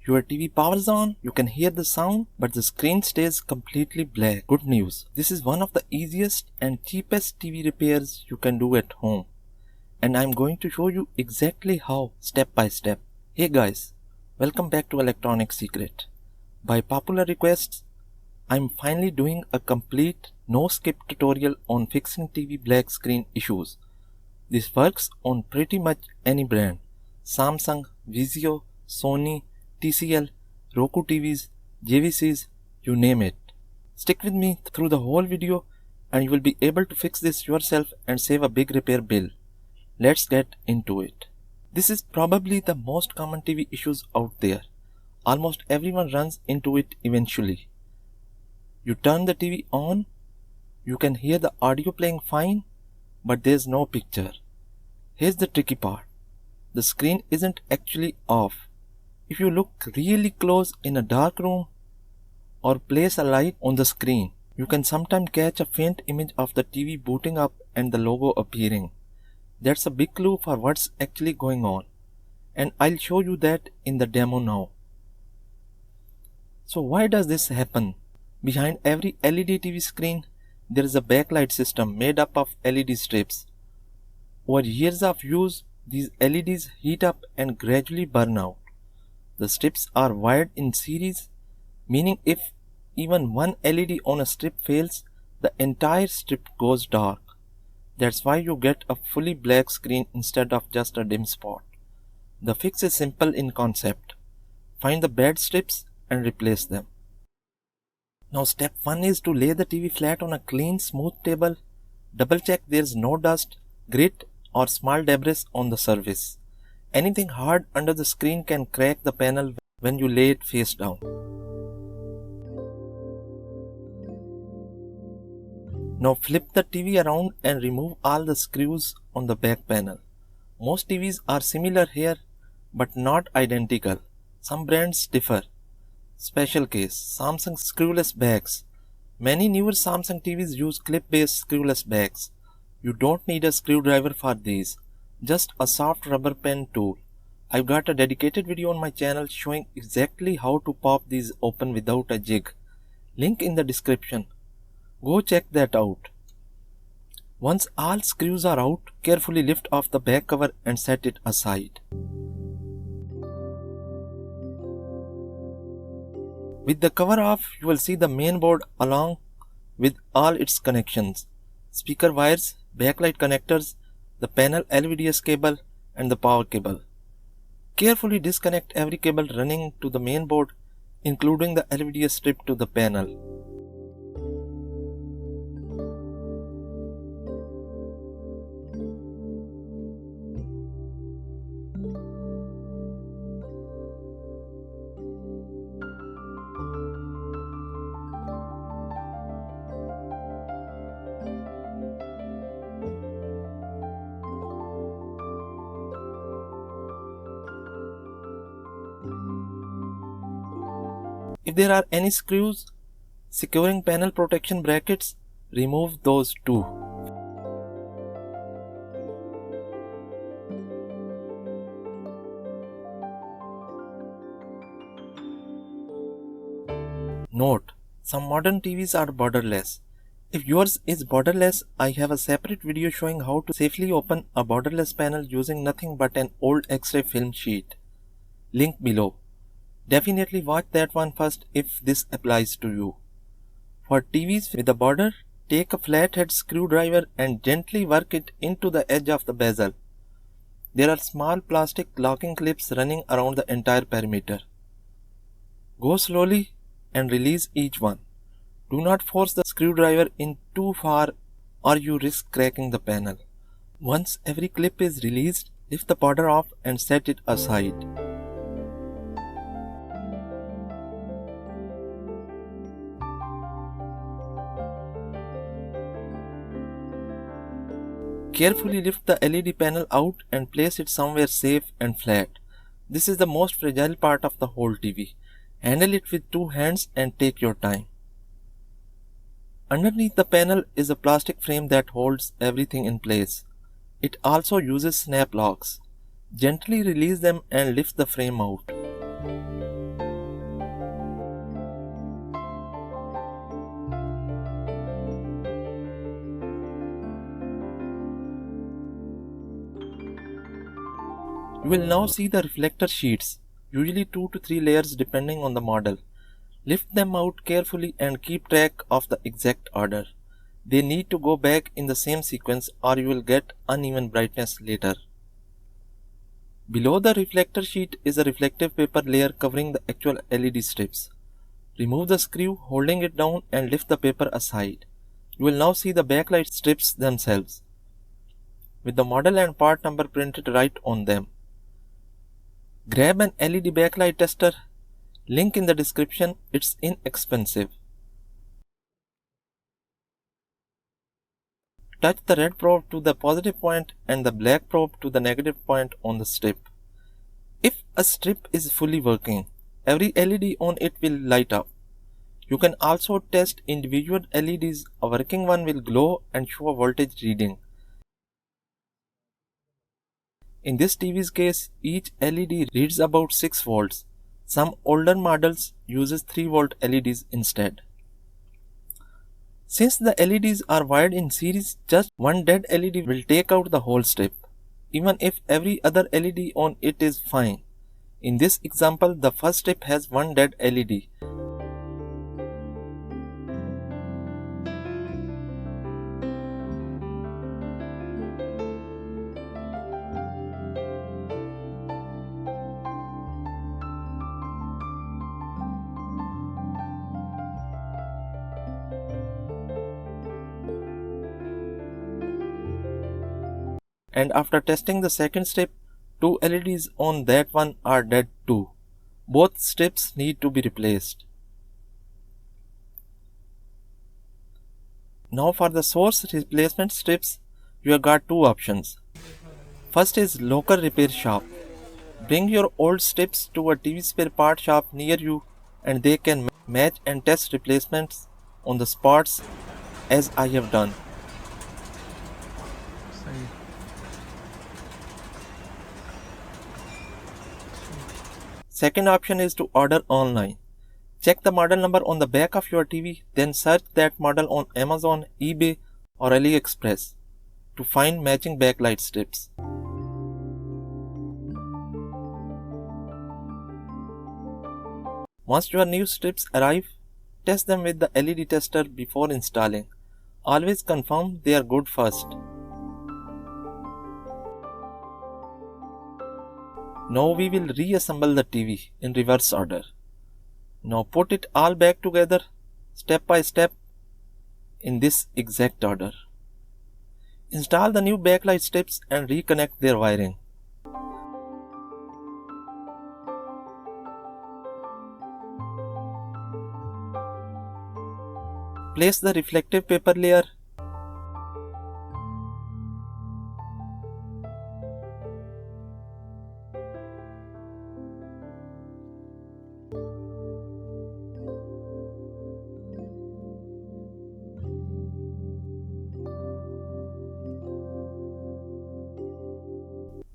Your TV powers on, you can hear the sound, but the screen stays completely black. Good news, this is one of the easiest and cheapest TV repairs you can do at home. And I'm going to show you exactly how, step by step. Hey guys, welcome back to Electronic Secret. By popular requests, I'm finally doing a complete no-skip tutorial on fixing TV black screen issues. This works on pretty much any brand: Samsung, Vizio, Sony, TCL, Roku TVs, JVCs, you name it. Stick with me through the whole video and you will be able to fix this yourself and save a big repair bill. Let's get into it. This is probably the most common TV issues out there. Almost everyone runs into it eventually. You turn the TV on, you can hear the audio playing fine, but there's no picture. Here's the tricky part. The screen isn't actually off. If you look really close in a dark room or place a light on the screen, you can sometimes catch a faint image of the TV booting up and the logo appearing. That's a big clue for what's actually going on, and I'll show you that in the demo now. So why does this happen? Behind every LED TV screen, there is a backlight system made up of LED strips. Over years of use, these LEDs heat up and gradually burn out. The strips are wired in series, meaning if even one LED on a strip fails, the entire strip goes dark. That's why you get a fully black screen instead of just a dim spot. The fix is simple in concept. Find the bad strips and replace them. Now step 1 is to lay the TV flat on a clean, smooth table. Double check there's no dust, grit or small debris on the surface. Anything hard under the screen can crack the panel when you lay it face down. Now flip the TV around and remove all the screws on the back panel. Most TVs are similar here but not identical. Some brands differ. Special case, Samsung screwless backs. Many newer Samsung TVs use clip-based screwless backs. You don't need a screwdriver for these, just a soft rubber pen tool. I've got a dedicated video on my channel showing exactly how to pop these open without a jig. Link in the description. Go check that out. Once all screws are out, carefully lift off the back cover and set it aside. With the cover off, you will see the main board along with all its connections: speaker wires, backlight connectors, the panel LVDS cable and the power cable. Carefully disconnect every cable running to the main board, including the LVDS strip to the panel. If there are any screws securing panel protection brackets, remove those too. Note: some modern TVs are borderless. If yours is borderless, I have a separate video showing how to safely open a borderless panel using nothing but an old X-ray film sheet. Link below. Definitely watch that one first if this applies to you. For TVs with a border, take a flathead screwdriver and gently work it into the edge of the bezel. There are small plastic locking clips running around the entire perimeter. Go slowly and release each one. Do not force the screwdriver in too far or you risk cracking the panel. Once every clip is released, lift the border off and set it aside. Carefully lift the LED panel out and place it somewhere safe and flat. This is the most fragile part of the whole TV. Handle it with 2 hands and take your time. Underneath the panel is a plastic frame that holds everything in place. It also uses snap locks. Gently release them and lift the frame out. will now see the reflector sheets, usually 2 to 3 layers depending on the model. Lift them out carefully and keep track of the exact order. They need to go back in the same sequence or you will get uneven brightness later. Below the reflector sheet is a reflective paper layer covering the actual LED strips. Remove the screw holding it down and lift the paper aside. You will now see the backlight strips themselves, with the model and part number printed right on them. Grab an LED backlight tester, link in the description, it's inexpensive. Touch the red probe to the positive point and the black probe to the negative point on the strip. If a strip is fully working, every LED on it will light up. You can also test individual LEDs. A working one will glow and show a voltage reading. In this TV's case, each LED reads about 6 volts. Some older models uses 3 volt LEDs instead. Since the LEDs are wired in series, just one dead LED will take out the whole strip, even if every other LED on it is fine. In this example, the first strip has one dead LED. And after testing the second strip, 2 LEDs on that one are dead too. Both strips need to be replaced. Now for the source replacement strips, you have got 2 options. First is local repair shop. Bring your old strips to a TV spare part shop near you and they can match and test replacements on the spots as I have done. Second option is to order online. Check the model number on the back of your TV, then search that model on Amazon, eBay or AliExpress to find matching backlight strips. Once your new strips arrive, test them with the LED tester before installing. Always confirm they are good first. Now we will reassemble the TV in reverse order. Now put it all back together step by step in this exact order. Install the new backlight strips and reconnect their wiring. Place the reflective paper layer.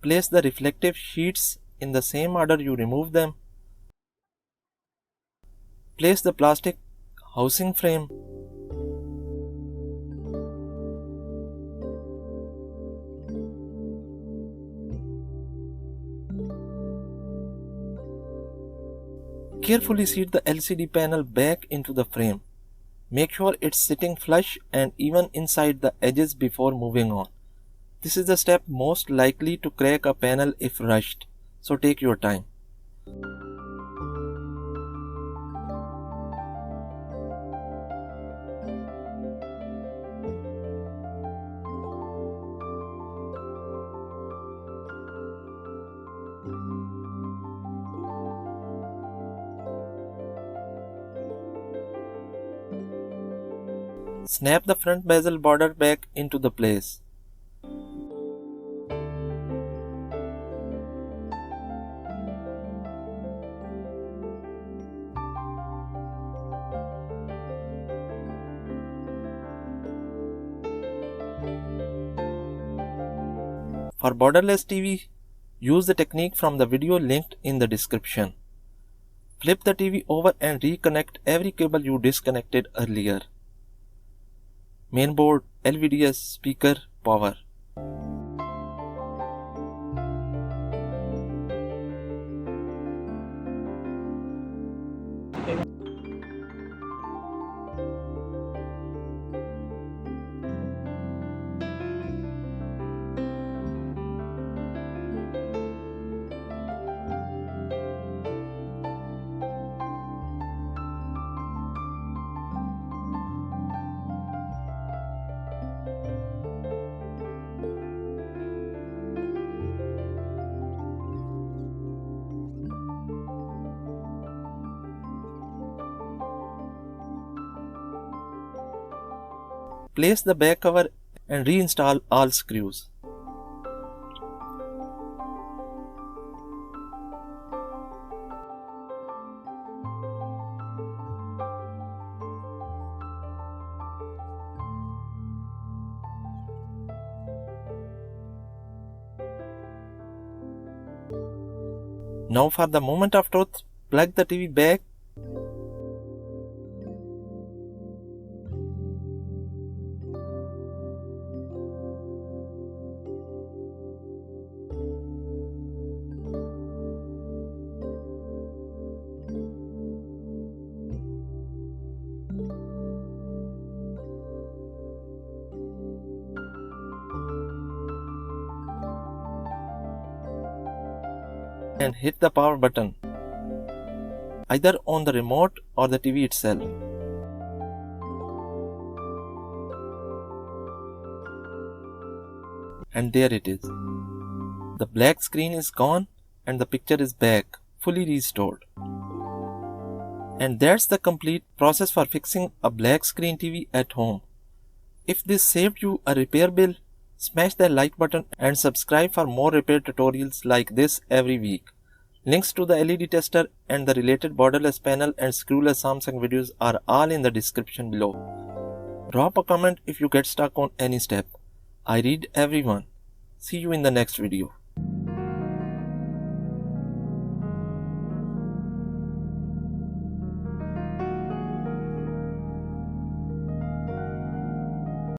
Place the reflective sheets in the same order you remove them. Place the plastic housing frame. Carefully seat the LCD panel back into the frame. Make sure it's sitting flush and even inside the edges before moving on. This is the step most likely to crack a panel if rushed, so take your time. Snap the front bezel border back into the place. For borderless TV, use the technique from the video linked in the description. Flip the TV over and reconnect every cable you disconnected earlier. Mainboard, LVDS, speaker, power. replace the back cover and reinstall all screws. Now for the moment of truth, plug the TV back . And hit the power button, either on the remote or the TV itself. And there it is. The black screen is gone and the picture is back, fully restored. And that's the complete process for fixing a black screen TV at home. If this saved you a repair bill, smash that like button and subscribe for more repair tutorials like this every week. Links to the LED tester and the related borderless panel and screwless Samsung videos are all in the description below. Drop a comment if you get stuck on any step. I read everyone. See you in the next video.